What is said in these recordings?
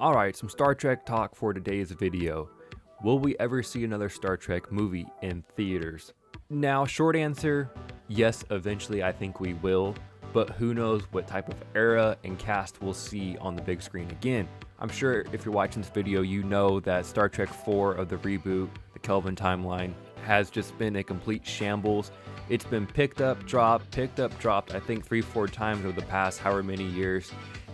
Alright, some Star Trek talk for today's video. Will we ever see another Star Trek movie in theaters? Now, short answer, yes, eventually I think we will, but who knows what type of era and cast we'll see on the big screen again. I'm sure if you're watching this video, you know that Star Trek 4 of the reboot, the Kelvin timeline, has just been a complete shambles. It's been picked up, dropped, I think 3-4 times over the past however many years.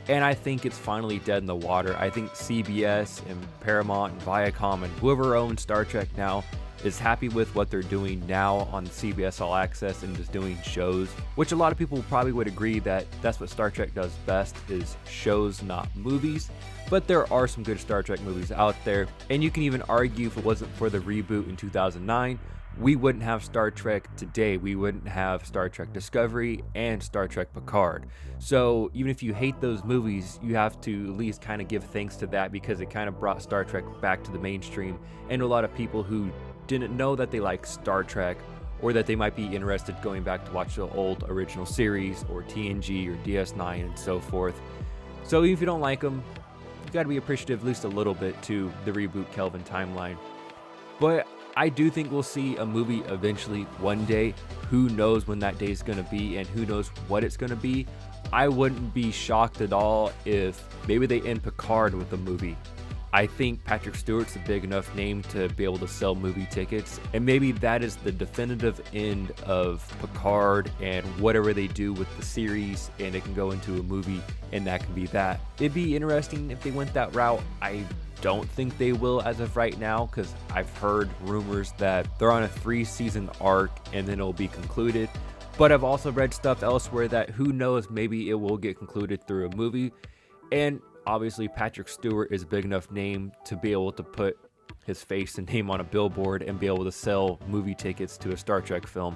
And I think it's finally dead in the water. I think CBS and Paramount and Viacom and whoever owns Star Trek now is happy with what they're doing now on CBS All Access and just doing shows, which a lot of people probably would agree that that's what Star Trek does best, is shows, not movies. But there are some good Star Trek movies out there, and you can even argue if it wasn't for the reboot in 2009, we wouldn't have Star Trek today. We wouldn't have Star Trek Discovery and Star Trek Picard. So even if you hate those movies, you have to at least kind of give thanks to that, because it kind of brought Star Trek back to the mainstream, and a lot of people who didn't know that they liked Star Trek, or that they might be interested going back to watch the old original series or TNG or DS9 and so forth. So even if you don't like them, you got to be appreciative at least a little bit to the reboot Kelvin timeline. But I do think we'll see a movie eventually one day. Who knows when that day is going to be, and who knows what it's going to be. I wouldn't be shocked at all if maybe they end Picard with a movie. I think Patrick Stewart's a big enough name to be able to sell movie tickets, and maybe that is the definitive end of Picard and whatever they do with the series, and it can go into a movie, and that can be that. It'd be interesting if they went that route. I don't think they will as of right now, because I've heard rumors that they're on a 3-season arc and then it'll be concluded. But I've also read stuff elsewhere that who knows, maybe it will get concluded through a movie. And obviously Patrick Stewart is a big enough name to be able to put his face and name on a billboard and be able to sell movie tickets to a Star Trek film.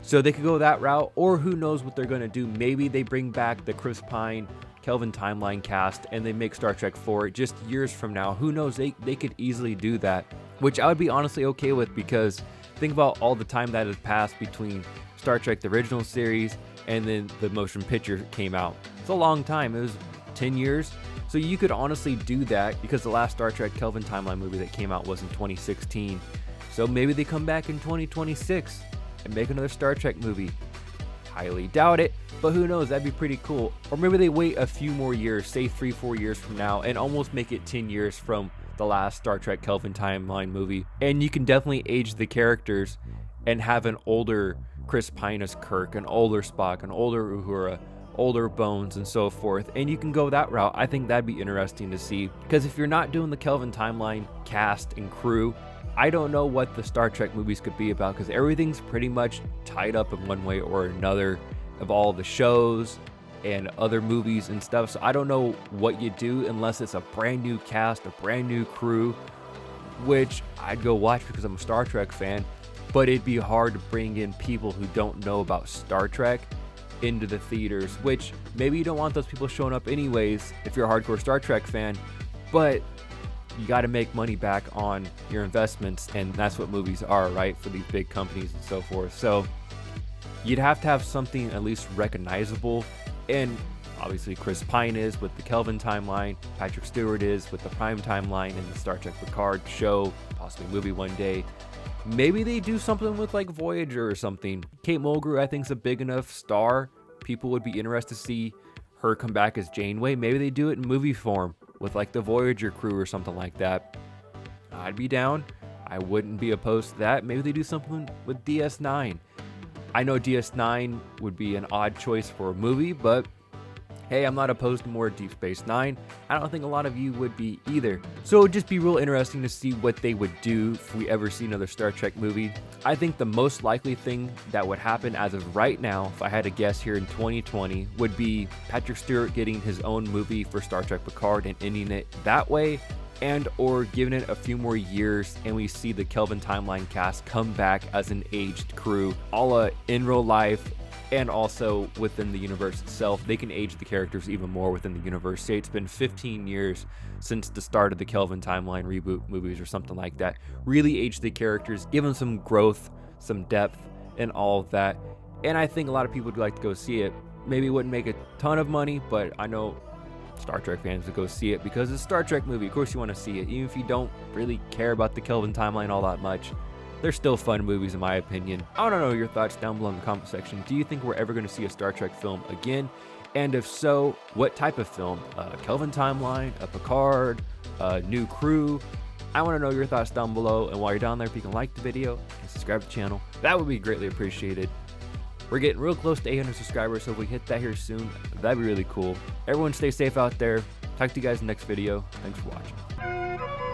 So they could go that route, or who knows what they're going to do. Maybe they bring back the Chris Pine Kelvin timeline cast and they make Star Trek 4 just years from now. Who knows, they could easily do that, which I would be honestly okay with, because think about all the time that has passed between Star Trek the original series and then the motion picture came out. It's a long time. It was 10 years. So you could honestly do that, because the last Star Trek Kelvin timeline movie that came out was in 2016. So maybe they come back in 2026 and make another Star Trek movie. Highly doubt it, but who knows, that'd be pretty cool. Or maybe they wait a few more years, say 3-4 years from now, and almost make it 10 years from the last Star Trek Kelvin timeline movie. And you can definitely age the characters and have an older Chris Pine as Kirk, an older Spock, an older Uhura, older Bones, and so forth. And you can go that route. I think that'd be interesting to see, because if you're not doing the Kelvin timeline cast and crew, I don't know what the Star Trek movies could be about, because everything's pretty much tied up in one way or another of all the shows and other movies and stuff. So I don't know what you do unless it's a brand new cast, a brand new crew, which I'd go watch because I'm a Star Trek fan. But it'd be hard to bring in people who don't know about Star Trek into the theaters, which maybe you don't want those people showing up anyways if you're a hardcore Star Trek fan, but you got to make money back on your investments, and that's what movies are, right, for these big companies and so forth. So you'd have to have something at least recognizable, and obviously Chris Pine is with the Kelvin timeline, Patrick Stewart is with the Prime timeline and the Star Trek Picard show, possibly movie one day. Maybe they do something with like Voyager or something. Kate Mulgrew, I think, is a big enough star. People would be interested to see her come back as Janeway. Maybe they do it in movie form with like the Voyager crew or something like that. I'd be down. I wouldn't be opposed to that. Maybe they do something with DS9. I know DS9 would be an odd choice for a movie, but hey, I'm not opposed to more Deep Space Nine. I don't think a lot of you would be either. So it would just be real interesting to see what they would do if we ever see another Star Trek movie. I think the most likely thing that would happen as of right now, if I had to guess here in 2020, would be Patrick Stewart getting his own movie for Star Trek Picard and ending it that way, and or giving it a few more years and we see the Kelvin timeline cast come back as an aged crew, a la in real life. And also within the universe itself, they can age the characters even more within the universe. Say it's been 15 years since the start of the Kelvin timeline reboot movies or something like that. Really age the characters, give them some growth, some depth, and all of that. And I think a lot of people would like to go see it. Maybe it wouldn't make a ton of money, but I know Star Trek fans to go see it because it's a Star Trek movie. Of course you want to see it, even if you don't really care about the Kelvin timeline all that much. They're still fun movies in my opinion. I want to know your thoughts down below in the comment section. Do you think we're ever going to see a Star Trek film again? And if so, what type of film? A Kelvin timeline, a Picard, a new crew? I want to know your thoughts down below. And while you're down there, if you can like the video and subscribe to the channel, that would be greatly appreciated. We're getting real close to 800 subscribers, so if we hit that here soon, that'd be really cool. Everyone stay safe out there. Talk to you guys in the next video. Thanks for watching.